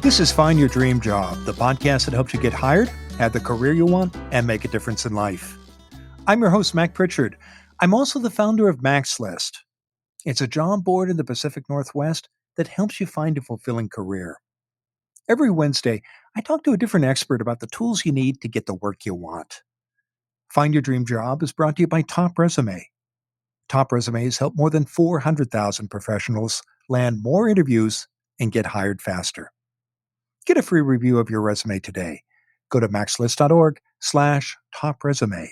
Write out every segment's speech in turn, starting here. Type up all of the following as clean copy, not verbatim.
This is Find Your Dream Job, the podcast that helps you get hired, have the career you want, and make a difference in life. I'm your host, Mac Pritchard. I'm also the founder of Mac's List. It's a job board in the Pacific Northwest that helps you find a fulfilling career. Every Wednesday, I talk to a different expert about the tools you need to get the work you want. Find Your Dream Job is brought to you by Top Resume. Top Resumes help more than 400,000 professionals land more interviews and get hired faster. Get a free review of your resume today. Go to maxlist.org/topresume.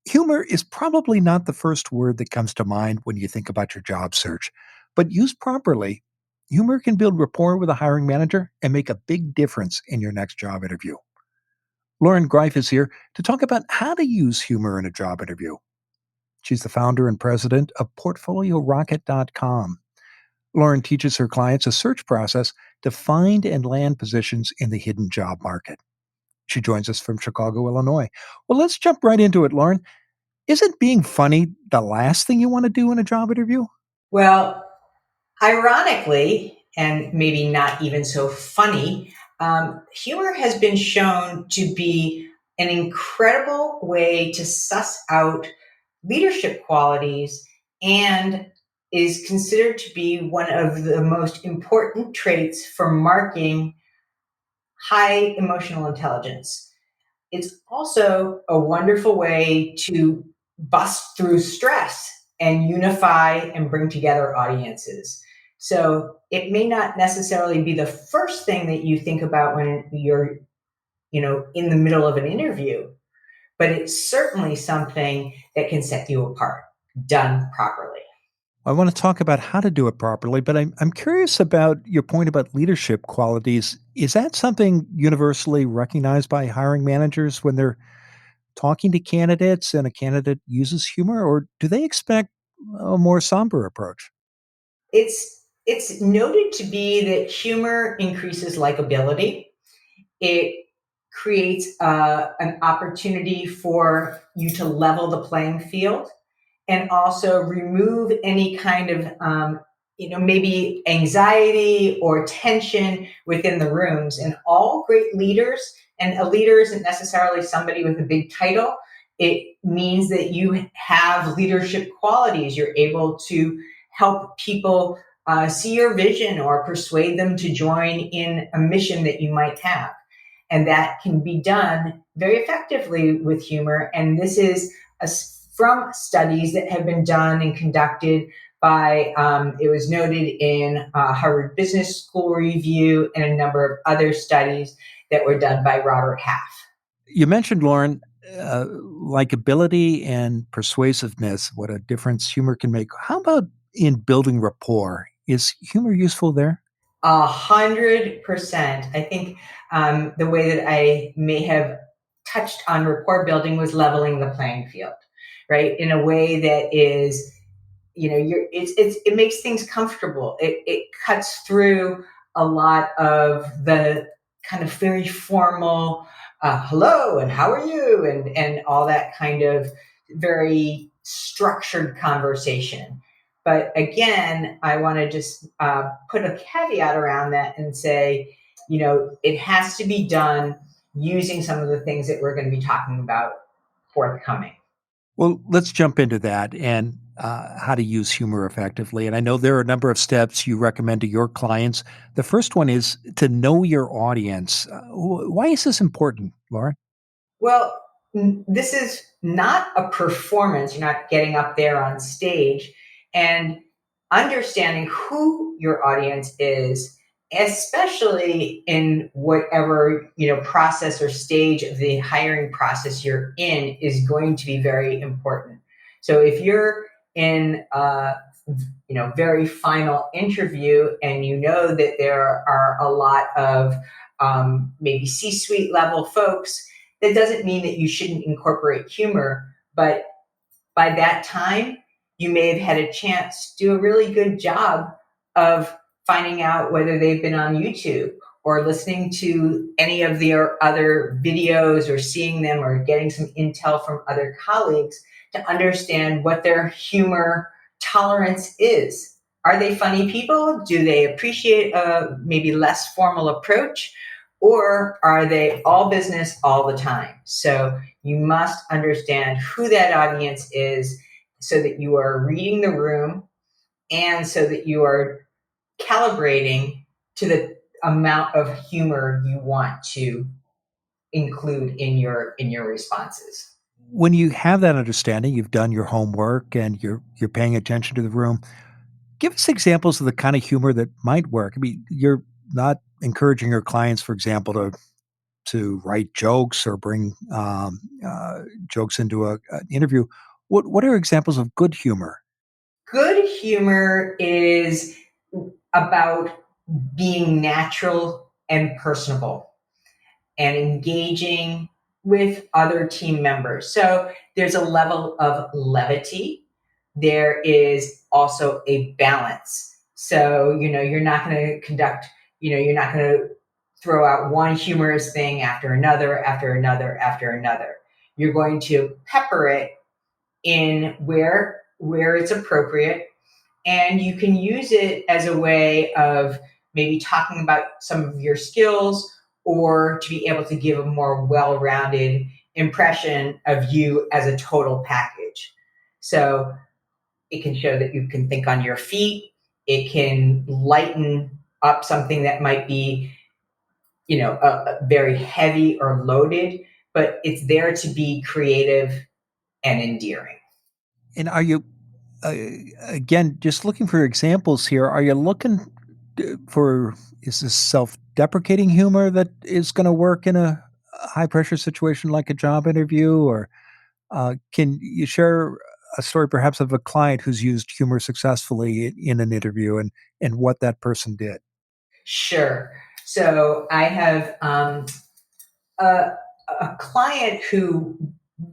Humor is probably not the first word that comes to mind when you think about your job search, but used properly, humor can build rapport with a hiring manager and make a big difference in your next job interview. Loren Greiff is here to talk about how to use humor in a job interview. She's the founder and president of PortfolioRocket.com. Loren teaches her clients a search process to find and land positions in the hidden job market. She joins us from Chicago, Illinois. Well, let's jump right into it, Loren. Isn't being funny the last thing you want to do in a job interview? Well, ironically, and maybe not even so funny, humor has been shown to be an incredible way to suss out leadership qualities and is considered to be one of the most important traits for marking high emotional intelligence. It's also a wonderful way to bust through stress and unify and bring together audiences. So it may not necessarily be the first thing that you think about when you're, in the middle of an interview, but it's certainly something that can set you apart, done properly. I want to talk about how to do it properly, but I'm curious about your point about leadership qualities. Is that something universally recognized by hiring managers when they're talking to candidates and a candidate uses humor, or do they expect a more somber approach? It's noted to be that humor increases likability. It creates an opportunity for you to level the playing field and also remove any kind of maybe anxiety or tension within the rooms. And all great leaders, and a leader isn't necessarily somebody with a big title. It means that you have leadership qualities. You're able to help people see your vision or persuade them to join in a mission that you might have. And that can be done very effectively with humor. And this is from studies that have been done and conducted by, it was noted in Harvard Business School Review and a number of other studies that were done by Robert Half. You mentioned, Loren, likability and persuasiveness, what a difference humor can make. How about in building rapport? Is humor useful there? 100%. I think the way that I may have touched on rapport building was leveling the playing field, right? In a way that is, it makes things comfortable. It cuts through a lot of the kind of very formal, hello and how are you, and all that kind of very structured conversation. But again, I want to just put a caveat around that and say, it has to be done using some of the things that we're going to be talking about forthcoming. Well, let's jump into that and how to use humor effectively. And I know there are a number of steps you recommend to your clients. The first one is to know your audience. Why is this important, Loren? Well, this is not a performance. You're not getting up there on stage, and understanding who your audience is, especially in whatever process or stage of the hiring process you're in, is going to be very important. So if you're in a very final interview and you know that there are a lot of maybe C-suite level folks, that doesn't mean that you shouldn't incorporate humor, but by that time, you may have had a chance to do a really good job of finding out whether they've been on YouTube or listening to any of their other videos or seeing them or getting some intel from other colleagues to understand what their humor tolerance is. Are they funny people? Do they appreciate a maybe less formal approach? Or are they all business all the time? So you must understand who that audience is so that you are reading the room and so that you are calibrating to the amount of humor you want to include in your responses. When you have that understanding, you've done your homework and you're paying attention to the room. Give us examples of the kind of humor that might work. I mean, you're not encouraging your clients, for example, to write jokes or bring jokes into an interview. What are examples of good humor? Good humor is about being natural and personable and engaging with other team members. So there's a level of levity. There is also a balance. So, you're not going to conduct, you're not going to throw out one humorous thing after another, after another, after another. You're going to pepper it in where it's appropriate, and you can use it as a way of maybe talking about some of your skills or to be able to give a more well-rounded impression of you as a total package. So it can show that you can think on your feet. It can lighten up something that might be, very heavy or loaded, but it's there to be creative and endearing. And are you uh, again just looking for examples here? Are you looking for is this self-deprecating humor that is going to work in a high pressure situation like a job interview, or can you share a story perhaps of a client who's used humor successfully in an interview and what that person did? Sure. So I have a, a client who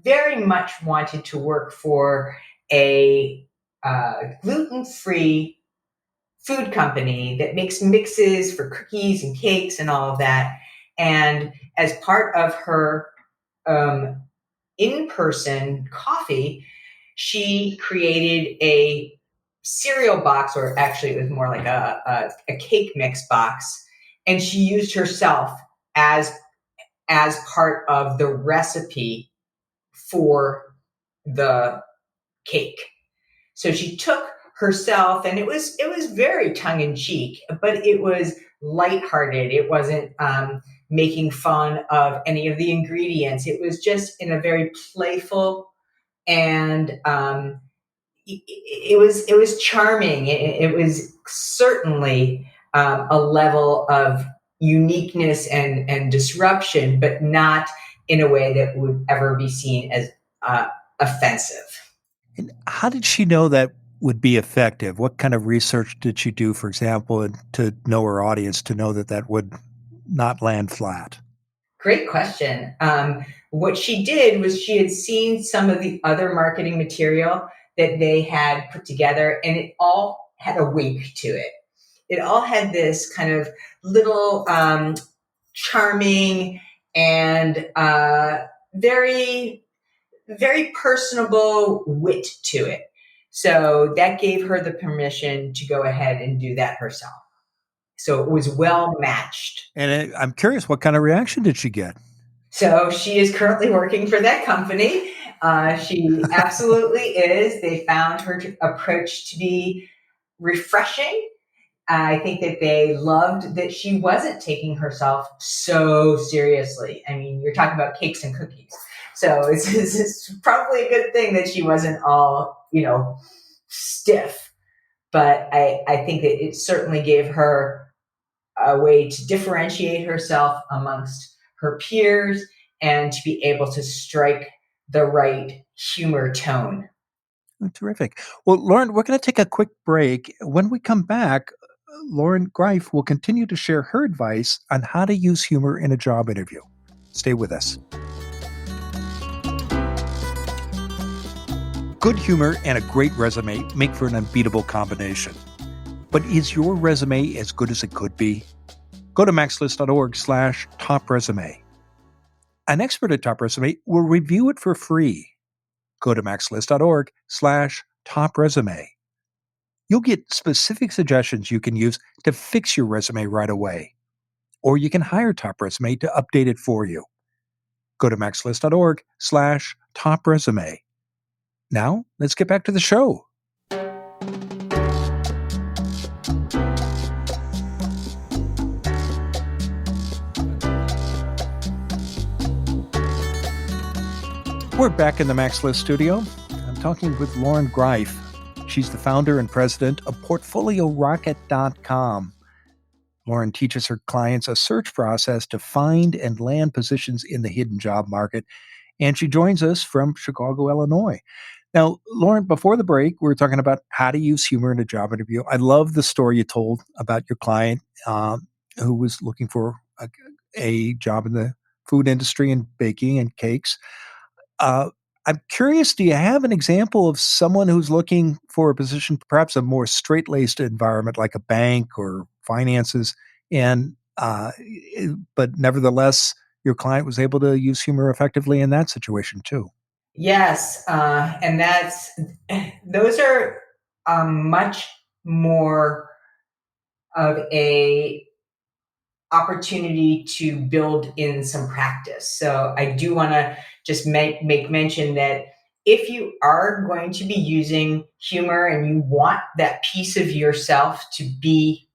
very much wanted to work for a gluten-free food company that makes mixes for cookies and cakes and all of that. And as part of her um, in-person coffee, she created a cereal box, or actually it was more like a cake mix box, and she used herself as part of the recipe for the cake. So she took herself, and it was very tongue in cheek, but it was lighthearted. It wasn't making fun of any of the ingredients. It was just in a very playful and it was charming. It was certainly a level of uniqueness and disruption, but not in a way that would ever be seen as offensive. And how did she know that would be effective? What kind of research did she do, for example, and to know her audience to know that that would not land flat? Great question. What she did was she had seen some of the other marketing material that they had put together, and it all had a wink to it. It all had this kind of little charming and very, very personable wit to it. So that gave her the permission to go ahead and do that herself. So it was well matched. And I'm curious, what kind of reaction did she get? So she is currently working for that company. She absolutely is. They found her approach to be refreshing. I think that they loved that she wasn't taking herself so seriously. I mean, you're talking about cakes and cookies. So it's probably a good thing that she wasn't all, stiff. But I think that it certainly gave her a way to differentiate herself amongst her peers and to be able to strike the right humor tone. Oh, terrific. Well, Lauren, we're going to take a quick break. When we come back, Loren Greiff will continue to share her advice on how to use humor in a job interview. Stay with us. Good humor and a great resume make for an unbeatable combination. But is your resume as good as it could be? Go to maxlist.org/top resume. An expert at Top Resume will review it for free. Go to maxlist.org/top resume. You'll get specific suggestions you can use to fix your resume right away. Or you can hire Top Resume to update it for you. Go to maxlist.org/top resume. Now, let's get back to the show. We're back in the Max List studio. I'm talking with Loren Greiff. She's the founder and president of PortfolioRocket.com. Loren teaches her clients a search process to find and land positions in the hidden job market, and she joins us from Chicago, Illinois. Now, Loren, before the break, we were talking about how to use humor in a job interview. I love the story you told about your client who was looking for a job in the food industry and baking and cakes. I'm curious, do you have an example of someone who's looking for a position, perhaps a more straight laced environment like a bank or finances, and but nevertheless, your client was able to use humor effectively in that situation too? Yes, and those are much more of a opportunity to build in some practice. So I do want to just make mention that if you are going to be using humor and you want that piece of yourself to be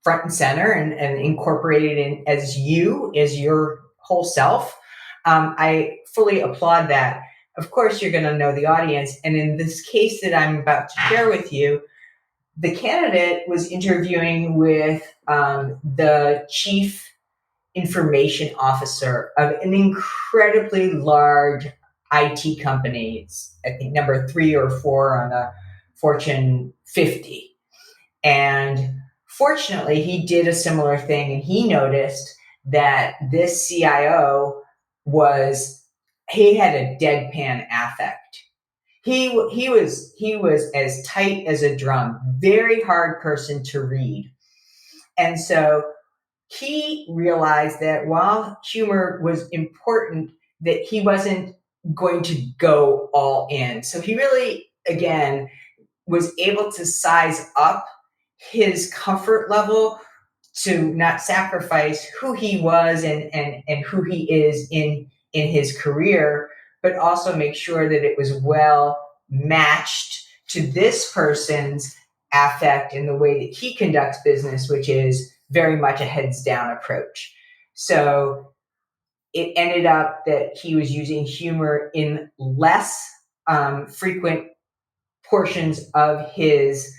front and center and incorporated in as your whole self, I fully applaud that. Of course, you're going to know the audience. And in this case that I'm about to share with you, the candidate was interviewing with the chief information officer of an incredibly large IT company. It's, I think, number 3 or 4 on the Fortune 50. And fortunately, he did a similar thing, and he noticed that this CIO he had a deadpan affect. He was as tight as a drum, very hard person to read. And so he realized that while humor was important, that he wasn't going to go all in. So he really, again, was able to size up his comfort level to not sacrifice who he was and who he is in his career, but also make sure that it was well matched to this person's affect in the way that he conducts business, which is very much a heads down approach. So it ended up that he was using humor in less frequent portions of his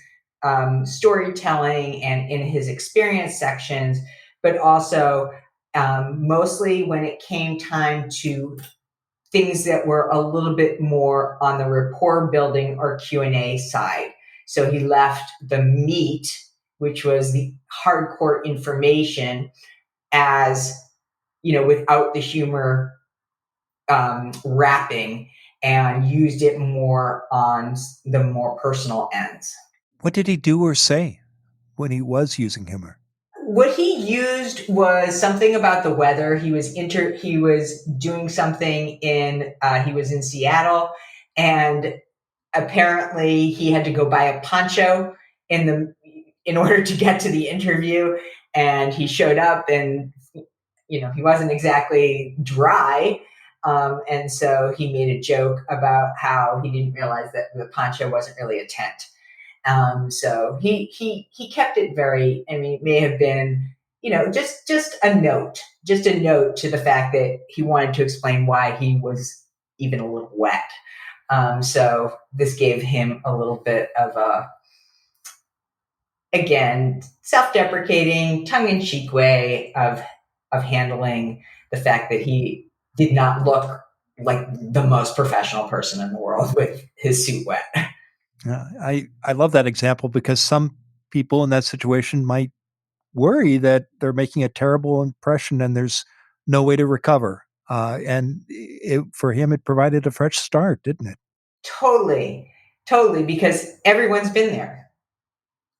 storytelling and in his experience sections, but also mostly when it came time to things that were a little bit more on the rapport building or Q&A side. So he left the meat, which was the hardcore information, as, without the humor wrapping, and used it more on the more personal ends. What did he do or say when he was using humor? What he used was something about the weather. He was doing something he was in Seattle, and apparently he had to go buy a poncho in order to get to the interview, and he showed up, and he wasn't exactly dry. And so he made a joke about how he didn't realize that the poncho wasn't really a tent. So he kept it very. I mean, it may have been, just a note, to the fact that he wanted to explain why he was even a little wet. So this gave him a little bit of a, again, self-deprecating, tongue-in-cheek way of handling the fact that he did not look like the most professional person in the world with his suit wet. I love that example because some people in that situation might worry that they're making a terrible impression and there's no way to recover. For him, it provided a fresh start, didn't it? Totally, totally, because everyone's been there.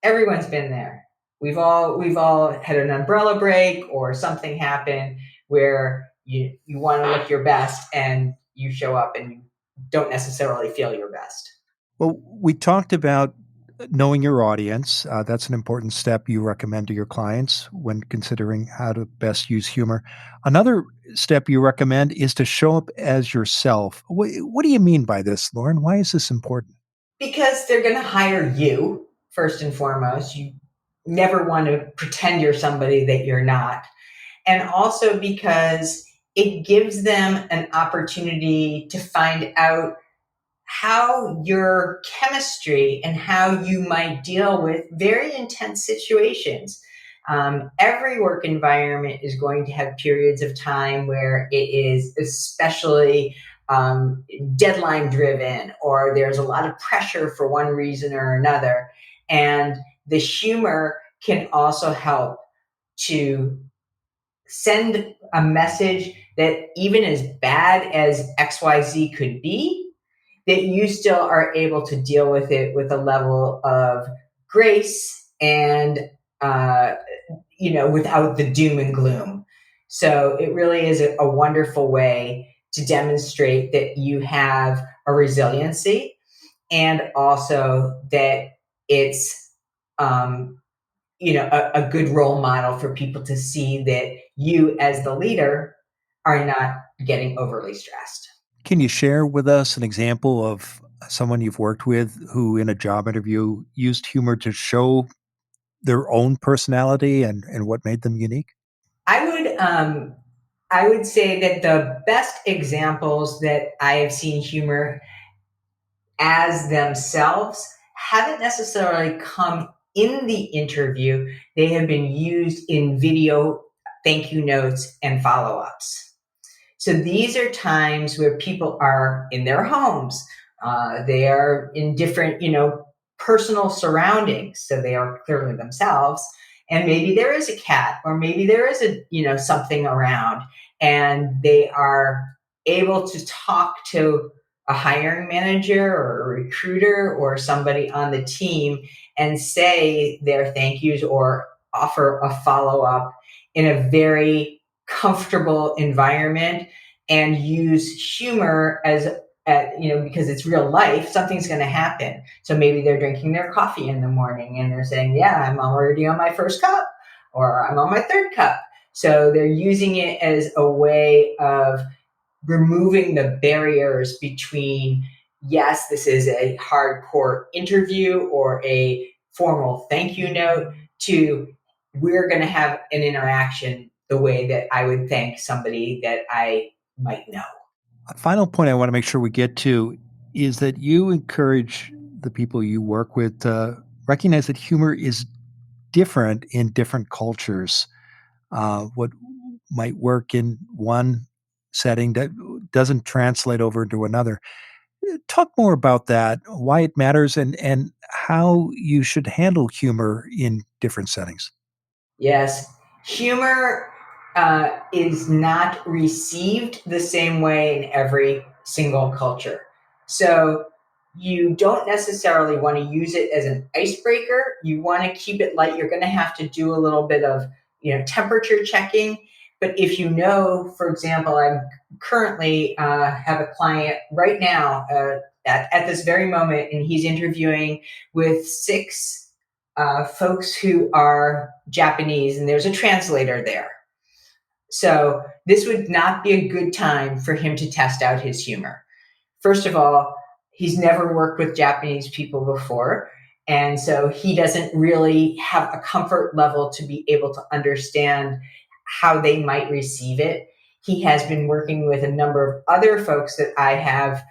Everyone's been there. We've all had an umbrella break or something happen where you want to look your best and you show up and you don't necessarily feel your best. Well, we talked about knowing your audience. That's an important step you recommend to your clients when considering how to best use humor. Another step you recommend is to show up as yourself. What do you mean by this, Lauren? Why is this important? Because they're going to hire you first and foremost. You never want to pretend you're somebody that you're not. And also because it gives them an opportunity to find out how your chemistry and how you might deal with very intense situations. Every work environment is going to have periods of time where it is especially deadline driven, or there's a lot of pressure for one reason or another. And the humor can also help to send a message that even as bad as XYZ could be, that you still are able to deal with it with a level of grace and uh, without the doom and gloom. So it really is a wonderful way to demonstrate that you have a resiliency, and also that it's a good role model for people to see that you as the leader are not getting overly stressed. Can you share with us an example of someone you've worked with who, in a job interview, used humor to show their own personality and what made them unique? I would I would say that the best examples that I have seen humor as themselves haven't necessarily come in the interview. They have been used in video thank you notes and follow ups. So these are times where people are in their homes. They are in different, personal surroundings. So they are clearly themselves. And maybe there is a cat, or maybe there is something around, and they are able to talk to a hiring manager or a recruiter or somebody on the team and say their thank yous or offer a follow up in a very comfortable environment, and use humor because it's real life. Something's going to happen. So maybe they're drinking their coffee in the morning and they're saying, yeah, I'm already on my first cup, or I'm on my third cup. So they're using it as a way of removing the barriers between, yes, this is a hardcore interview or a formal thank you note, to we're going to have an interaction the way that I would thank somebody that I might know. A final point I want to make sure we get to is that you encourage the people you work with to recognize that humor is different in different cultures. What might work in one setting that doesn't translate over to another. Talk more about that, why it matters, and how you should handle humor in different settings. Yes, humor is not received the same way in every single culture. So you don't necessarily want to use it as an icebreaker. You want to keep it light. You're going to have to do a little bit of temperature checking. But if for example, I'm currently have a client right now at this very moment, and he's interviewing with six folks who are Japanese, and there's a translator there. So this would not be a good time for him to test out his humor. First of all, he's never worked with Japanese people before. And so he doesn't really have a comfort level to be able to understand how they might receive it. He has been working with a number of other folks that I have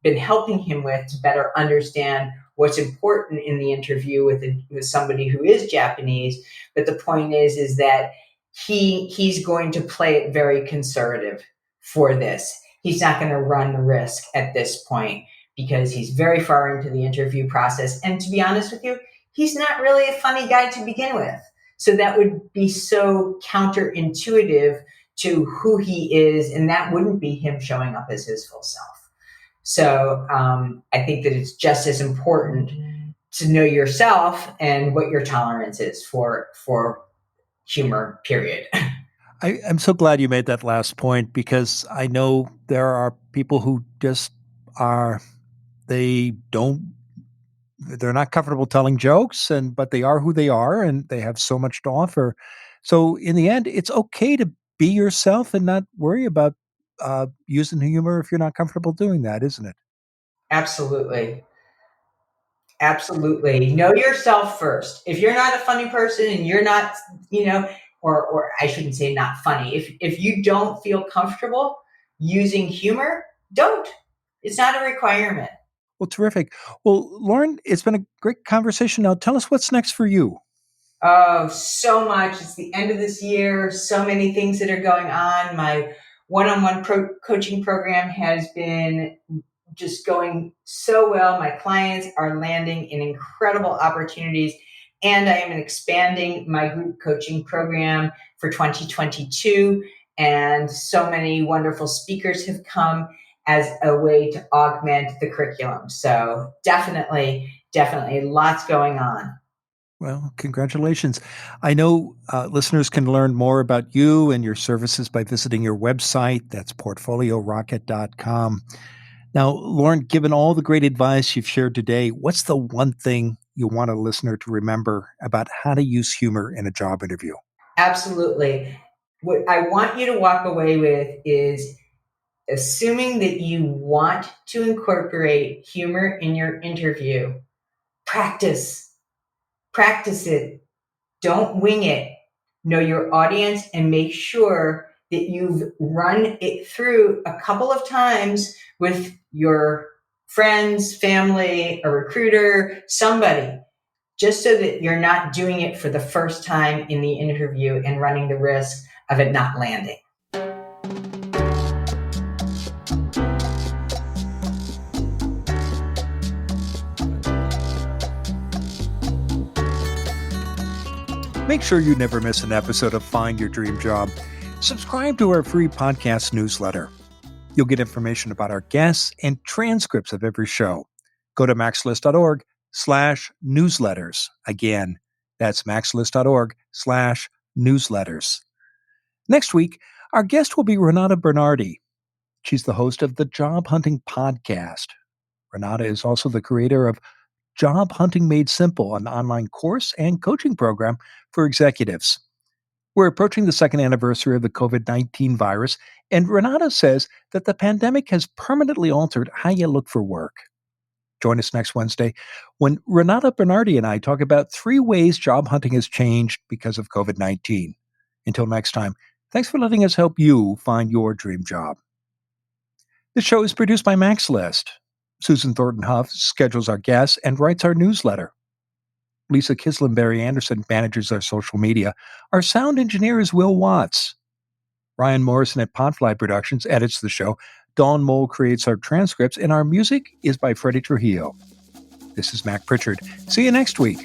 been helping him with to better understand what's important in the interview with somebody who is Japanese. But the point is that he's going to play it very conservative for this. He's not going to run the risk at this point because he's very far into the interview process. And to be honest with you, he's not really a funny guy to begin with. So that would be so counterintuitive to who he is, and that wouldn't be him showing up as his full self. So I think that it's just as important to know yourself and what your tolerance is for humor, period. I'm so glad you made that last point because I know there are people who just are, they don't, they're not comfortable telling jokes, and but they are who they are and they have so much to offer. So in the end, it's okay to be yourself and not worry about using humor if you're not comfortable doing that, isn't it? Absolutely. Absolutely. Know yourself first. If you're not a funny person and you're not, you know, or I shouldn't say not funny. If you don't feel comfortable using humor, don't. It's not a requirement. Well, terrific. Well, Lauren, it's been a great conversation. Now, tell us what's next for you. Oh, so much. It's the end of this year. So many things that are going on. My one-on-one coaching program has been just going so well. My clients are landing in incredible opportunities, and I am expanding my group coaching program for 2022. And so many wonderful speakers have come as a way to augment the curriculum. So definitely lots going on. Well, congratulations. I know listeners can learn more about you and your services by visiting your website. That's portfoliorocket.com. Now, Lauren, given all the great advice you've shared today, what's the one thing you want a listener to remember about how to use humor in a job interview? Absolutely. What I want you to walk away with is assuming that you want to incorporate humor in your interview. Practice, practice it. Don't wing it. Know your audience and make sure that you've run it through a couple of times with your friends, family, a recruiter, somebody, just so that you're not doing it for the first time in the interview and running the risk of it not landing. Make sure you never miss an episode of Find Your Dream Job. Subscribe to our free podcast newsletter. You'll get information about our guests and transcripts of every show. Go to maxlist.org/newsletters. Again, that's maxlist.org/newsletters. Next week, our guest will be Renata Bernardi. She's the host of the Job Hunting Podcast. Renata is also the creator of Job Hunting Made Simple, an online course and coaching program for executives. We're approaching the second anniversary of the COVID-19 virus, and Renata says that the pandemic has permanently altered how you look for work. Join us next Wednesday when Renata Bernardi and I talk about 3 ways job hunting has changed because of COVID-19. Until next time, thanks for letting us help you find your dream job. This show is produced by Max List. Susan Thornton Huff schedules our guests and writes our newsletter. Lisa Kislenberry Anderson manages our social media. Our sound engineer is Will Watts. Ryan Morrison at Podfly Productions edits the show. Dawn Mole creates our transcripts, and our music is by Freddie Trujillo. This is Mac Pritchard. See you next week.